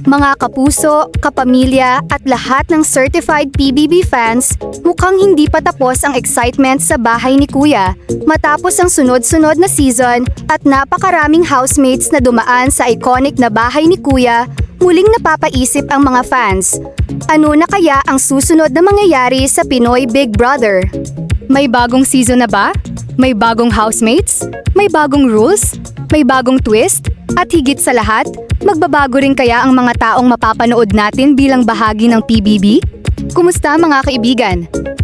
Mga kapuso, kapamilya at lahat ng certified PBB fans, mukhang hindi pa tapos ang excitement sa bahay ni Kuya matapos ang sunod-sunod na season at napakaraming housemates na dumaan sa iconic na bahay ni Kuya. Muling napapaisip ang mga fans. Ano na kaya ang susunod na mangyayari sa Pinoy Big Brother? May bagong season na ba? May bagong housemates? May bagong rules? May bagong twist? At higit sa lahat, magbabago rin kaya ang mga taong mapapanood natin bilang bahagi ng PBB? Kumusta mga kaibigan?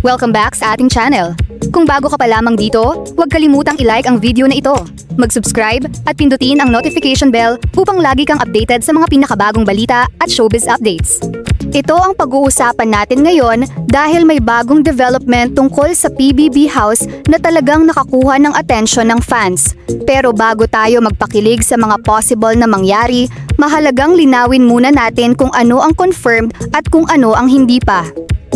Welcome back sa ating channel. Kung bago ka pa lamang dito, huwag kalimutang i-like ang video na ito, mag-subscribe at pindutin ang notification bell upang lagi kang updated sa mga pinakabagong balita at showbiz updates. Ito ang pag-uusapan natin ngayon dahil may bagong development tungkol sa PBB House na talagang nakakuha ng atensyon ng fans. Pero bago tayo magpakilig sa mga possible na mangyari, mahalagang linawin muna natin kung ano ang confirmed at kung ano ang hindi pa.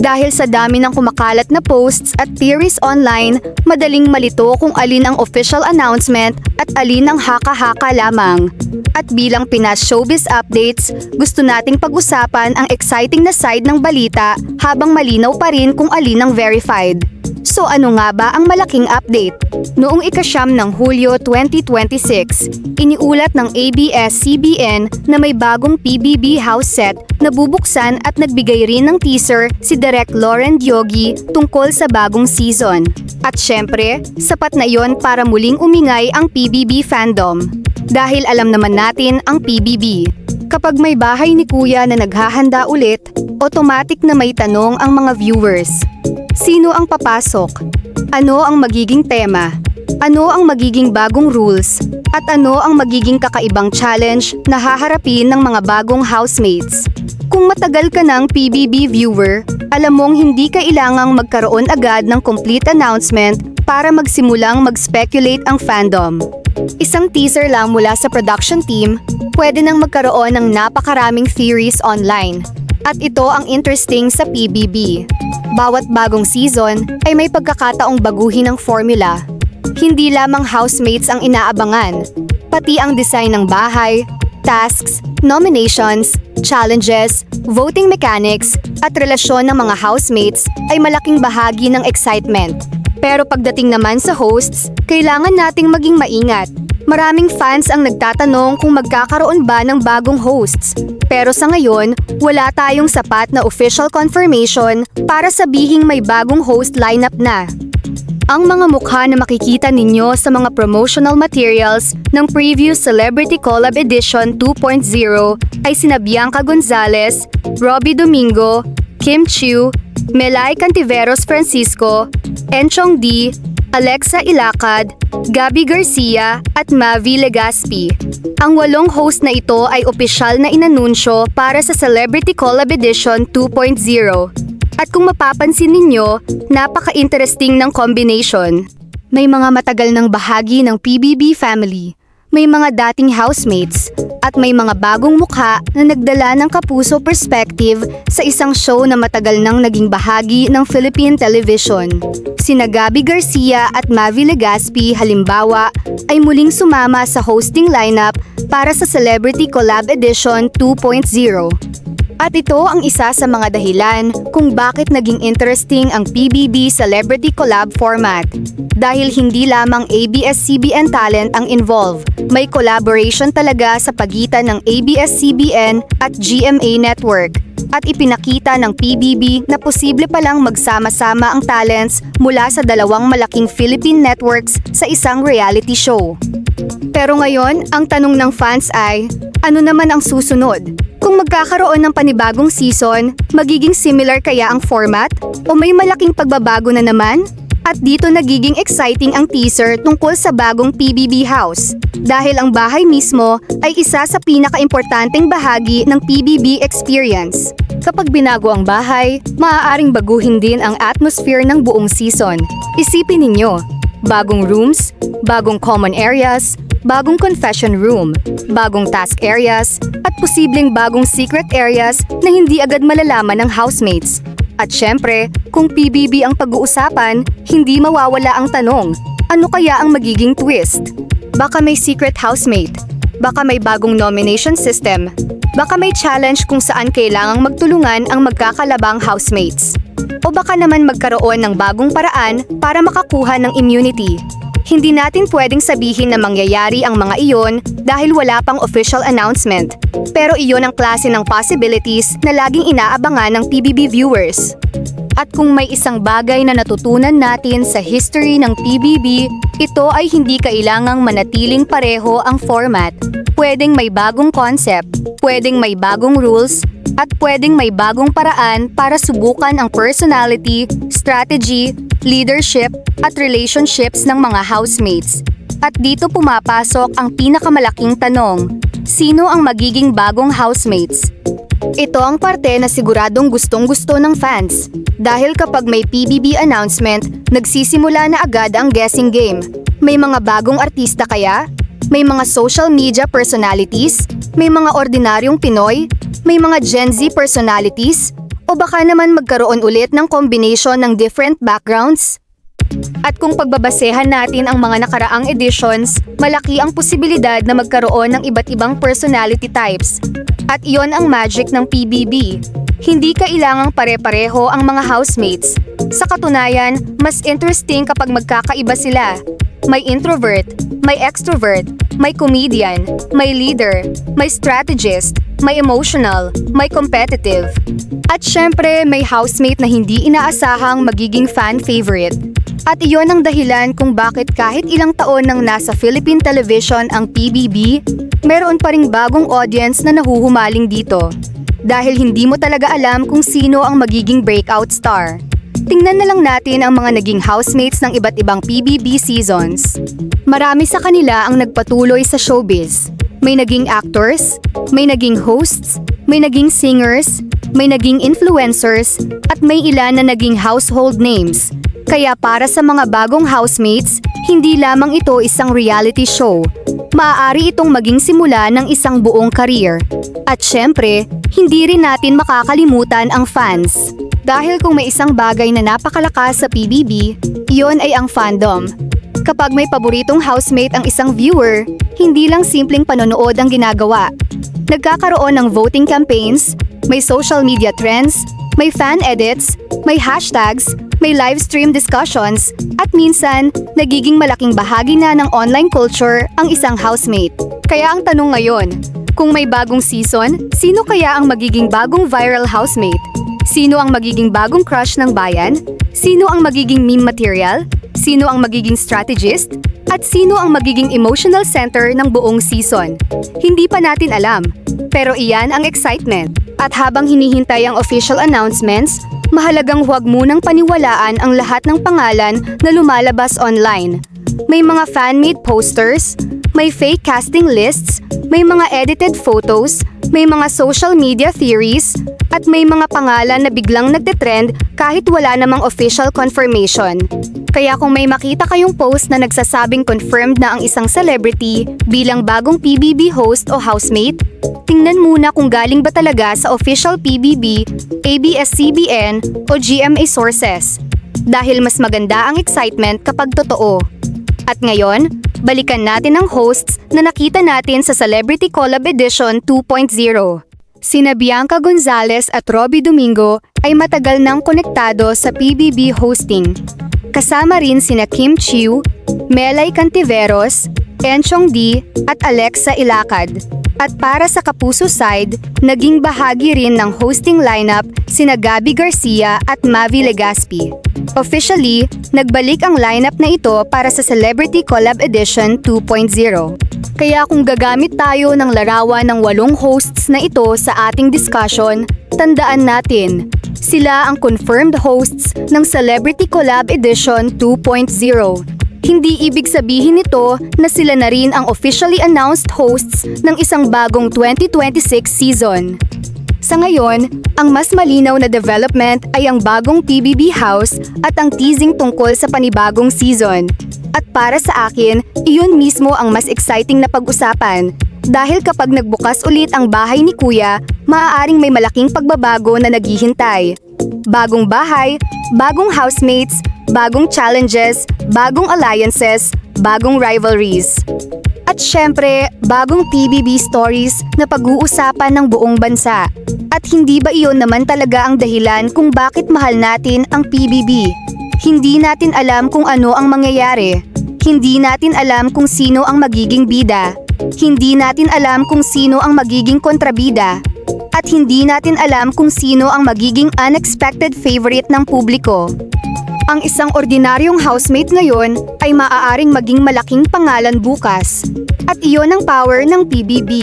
Dahil sa dami ng kumakalat na posts at theories online, madaling malito kung alin ang official announcement at alin ang haka-haka lamang. At bilang Pinas Showbiz Updates, gusto nating pag-usapan ang exciting na side ng balita habang malinaw pa rin kung alin ang verified. So ano nga ba ang malaking update? Noong ika-9 ng Hulyo 2026, iniulat ng ABS-CBN na may bagong PBB house set na bubuksan at nagbigay rin ng teaser si Direk Lauren Diogi tungkol sa bagong season. At syempre, sapat na yon para muling umingay ang PBB fandom. Dahil alam naman natin ang PBB. Kapag may bahay ni Kuya na naghahanda ulit, automatic na may tanong ang mga viewers. Sino ang papasok? Ano ang magiging tema? Ano ang magiging bagong rules? At ano ang magiging kakaibang challenge na haharapin ng mga bagong housemates? Kung matagal ka ng PBB viewer, alam mong hindi kailangang magkaroon agad ng complete announcement para magsimulang mag-speculate ang fandom. Isang teaser lang mula sa production team, pwede nang magkaroon ng napakaraming theories online. At ito ang interesting sa PBB. Bawat bagong season ay may pagkakataong baguhin ang formula. Hindi lamang housemates ang inaabangan, pati ang design ng bahay, tasks, nominations, challenges, voting mechanics, at relasyon ng mga housemates ay malaking bahagi ng excitement. Pero pagdating naman sa hosts, kailangan nating maging maingat. Maraming fans ang nagtatanong kung magkakaroon ba ng bagong hosts. Pero sa ngayon, wala tayong sapat na official confirmation para sabihing may bagong host lineup na. Ang mga mukha na makikita ninyo sa mga promotional materials ng previous Celebrity Collab Edition 2.0 ay sina Bianca Gonzalez, Robbie Domingo, Kim Chiu, Melay Cantiveros Francisco, Enchong D, Alexa Ilacad, Gabby Garcia at Mavi Legaspi. Ang 8 host na ito ay opisyal na inanunsyo para sa Celebrity Collab Edition 2.0. At kung mapapansin ninyo, napaka-interesting ng combination. May mga matagal ng bahagi ng PBB family, may mga dating housemates, at may mga bagong mukha na nagdala ng kapuso perspective sa isang show na matagal nang naging bahagi ng Philippine television. Sina Gabby Garcia at Mavi Legaspi halimbawa ay muling sumama sa hosting lineup para sa Celebrity Collab Edition 2.0. At ito ang isa sa mga dahilan kung bakit naging interesting ang PBB Celebrity Collab format. Dahil hindi lamang ABS-CBN talent ang involved, may collaboration talaga sa pagitan ng ABS-CBN at GMA Network. At ipinakita ng PBB na posible palang magsama-sama ang talents mula sa dalawang malaking Philippine networks sa isang reality show. Pero ngayon, ang tanong ng fans ay, ano naman ang susunod? Kung magkakaroon ng panibagong season, magiging similar kaya ang format? O may malaking pagbabago na naman? At dito nagiging exciting ang teaser tungkol sa bagong PBB house. Dahil ang bahay mismo ay isa sa pinaka-importanteng bahagi ng PBB experience. Kapag binago ang bahay, maaaring baguhin din ang atmosphere ng buong season. Isipin ninyo, bagong rooms, bagong common areas, bagong confession room, bagong task areas, at posibleng bagong secret areas na hindi agad malalaman ng housemates. At syempre, kung PBB ang pag-uusapan, hindi mawawala ang tanong, ano kaya ang magiging twist? Baka may secret housemate. Baka may bagong nomination system. Baka may challenge kung saan kailangang magtulungan ang magkakalabang housemates. O baka naman magkaroon ng bagong paraan para makakuha ng immunity. Hindi natin pwedeng sabihin na mangyayari ang mga iyon dahil wala pang official announcement. Pero iyon ang klase ng possibilities na laging inaabangan ng PBB viewers. At kung may isang bagay na natutunan natin sa history ng PBB, ito ay hindi kailangang manatiling pareho ang format. Pwedeng may bagong concept, pwedeng may bagong rules, at pwedeng may bagong paraan para subukan ang personality, strategy, leadership, at relationships ng mga housemates. At dito pumapasok ang pinakamalaking tanong, sino ang magiging bagong housemates? Ito ang parte na siguradong gustong-gusto ng fans. Dahil kapag may PBB announcement, nagsisimula na agad ang guessing game. May mga bagong artista kaya? May mga social media personalities? May mga ordinaryong Pinoy? May mga Gen Z personalities? O baka naman magkaroon ulit ng combination ng different backgrounds? At kung pagbabasehan natin ang mga nakaraang editions, malaki ang posibilidad na magkaroon ng iba't ibang personality types. At iyon ang magic ng PBB. Hindi kailangang pare-pareho ang mga housemates. Sa katunayan, mas interesting kapag magkakaiba sila. May introvert, may extrovert, may comedian, may leader, may strategist, may emotional, may competitive. At syempre, may housemate na hindi inaasahang magiging fan favorite. At iyon ang dahilan kung bakit kahit ilang taon nang nasa Philippine television ang PBB, meron pa ring bagong audience na nahuhumaling dito. Dahil hindi mo talaga alam kung sino ang magiging breakout star. Tingnan na lang natin ang mga naging housemates ng iba't ibang PBB seasons. Marami sa kanila ang nagpatuloy sa showbiz. May naging actors, may naging hosts, may naging singers, may naging influencers, at may ilan na naging household names. Kaya para sa mga bagong housemates, hindi lamang ito isang reality show. Maaari itong maging simula ng isang buong career. At syempre, hindi rin natin makakalimutan ang fans. Dahil kung may isang bagay na napakalakas sa PBB, iyon ay ang fandom. Kapag may paboritong housemate ang isang viewer, hindi lang simpleng panonood ang ginagawa. Nagkakaroon ng voting campaigns, may social media trends, may fan edits, may hashtags, may live stream discussions, at minsan, nagiging malaking bahagi na ng online culture ang isang housemate. Kaya ang tanong ngayon, kung may bagong season, sino kaya ang magiging bagong viral housemate? Sino ang magiging bagong crush ng bayan? Sino ang magiging meme material? Sino ang magiging strategist? At sino ang magiging emotional center ng buong season? Hindi pa natin alam, pero iyan ang excitement. At habang hinihintay ang official announcements, mahalagang huwag munang paniwalaan ang lahat ng pangalan na lumalabas online. May mga fan-made posters, may fake casting lists, may mga edited photos, may mga social media theories, at may mga pangalan na biglang nagtitrend kahit wala namang official confirmation. Kaya kung may makita kayong post na nagsasabing confirmed na ang isang celebrity bilang bagong PBB host o housemate, tingnan muna kung galing ba talaga sa official PBB, ABS-CBN o GMA sources. Dahil mas maganda ang excitement kapag totoo. At ngayon, balikan natin ang hosts na nakita natin sa Celebrity Collab Edition 2.0. Sina Bianca Gonzalez at Robbie Domingo ay matagal nang konektado sa PBB hosting. Kasama rin sina Kim Chiu, Melay Cantiveros, Enchong D at Alexa Ilacad. At para sa Kapuso side, naging bahagi rin ng hosting lineup sina Gabby Garcia at Mavi Legaspi. Officially, nagbalik ang lineup na ito para sa Celebrity Collab Edition 2.0. Kaya kung gagamit tayo ng larawan ng 8 hosts na ito sa ating discussion, tandaan natin, sila ang confirmed hosts ng Celebrity Collab Edition 2.0. Hindi ibig sabihin nito na sila na rin ang officially announced hosts ng isang bagong 2026 season. Sa ngayon, ang mas malinaw na development ay ang bagong PBB house at ang teasing tungkol sa panibagong season. At para sa akin, iyon mismo ang mas exciting na pag-usapan. Dahil kapag nagbukas ulit ang bahay ni Kuya, maaaring may malaking pagbabago na naghihintay. Bagong bahay, bagong housemates, bagong challenges, bagong alliances, bagong rivalries. At At syempre, bagong PBB stories na pag-uusapan ng buong bansa. At hindi ba iyon naman talaga ang dahilan kung bakit mahal natin ang PBB? Hindi natin alam kung ano ang mangyayari. Hindi natin alam kung sino ang magiging bida. Hindi natin alam kung sino ang magiging kontrabida. At hindi natin alam kung sino ang magiging unexpected favorite ng publiko. Ang isang ordinaryong housemate ngayon ay maaaring maging malaking pangalan bukas. At iyon ang power ng PBB.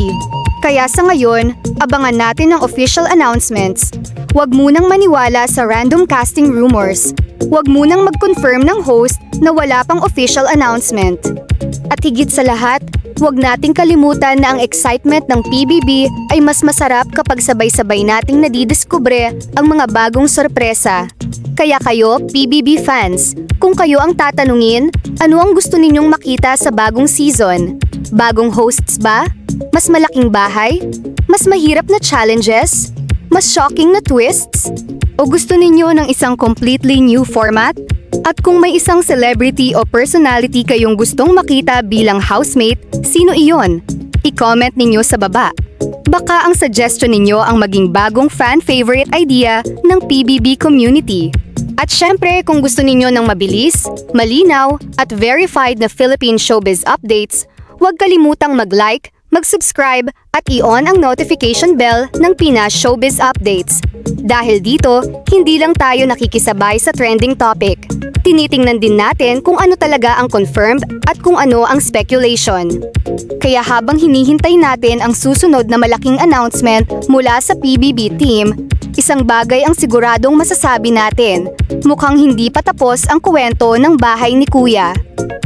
Kaya sa ngayon, abangan natin ang official announcements. Huwag munang maniwala sa random casting rumors. Huwag munang mag-confirm ng host na wala pang official announcement. At higit sa lahat, huwag nating kalimutan na ang excitement ng PBB ay mas masarap kapag sabay-sabay nating nadidiskubre ang mga bagong sorpresa. Kaya kayo, PBB fans, kung kayo ang tatanungin, ano ang gusto ninyong makita sa bagong season? Bagong hosts ba? Mas malaking bahay? Mas mahirap na challenges? Mas shocking na twists? O gusto ninyo ng isang completely new format? At kung may isang celebrity o personality kayong gustong makita bilang housemate, sino iyon? I-comment ninyo sa baba. Baka ang suggestion ninyo ang maging bagong fan favorite idea ng PBB community. At syempre, kung gusto ninyo ng mabilis, malinaw, at verified na Philippine showbiz updates, huwag kalimutang mag-like, mag-subscribe, at i-on ang notification bell ng Pinas Showbiz Updates. Dahil dito, hindi lang tayo nakikisabay sa trending topic. Tinitingnan din natin kung ano talaga ang confirmed at kung ano ang speculation. Kaya habang hinihintay natin ang susunod na malaking announcement mula sa PBB team, isang bagay ang siguradong masasabi natin. Mukhang hindi pa tapos ang kwento ng bahay ni Kuya.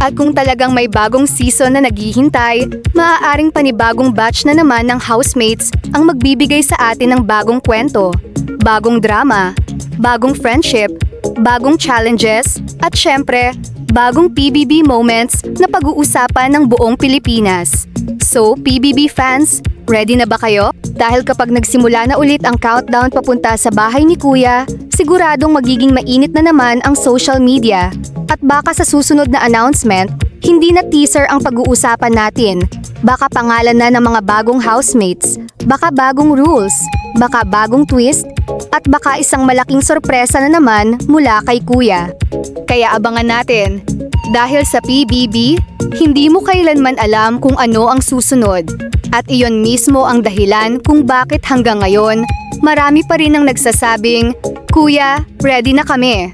At kung talagang may bagong season na naghihintay, maaaring panibagong batch na naman ng housemates ang magbibigay sa atin ng bagong kwento, bagong drama, bagong friendship, bagong challenges, at syempre, bagong PBB moments na pag-uusapan ng buong Pilipinas. So, PBB fans, ready na ba kayo? Dahil kapag nagsimula na ulit ang countdown papunta sa bahay ni Kuya, siguradong magiging mainit na naman ang social media. At baka sa susunod na announcement, hindi na teaser ang pag-uusapan natin. Baka pangalan na ng mga bagong housemates, baka bagong rules, baka bagong twist, at baka isang malaking sorpresa na naman mula kay Kuya. Kaya abangan natin. Dahil sa PBB, hindi mo kailanman alam kung ano ang susunod. At iyon mismo ang dahilan kung bakit hanggang ngayon, marami pa rin ang nagsasabing, Kuya, ready na kami.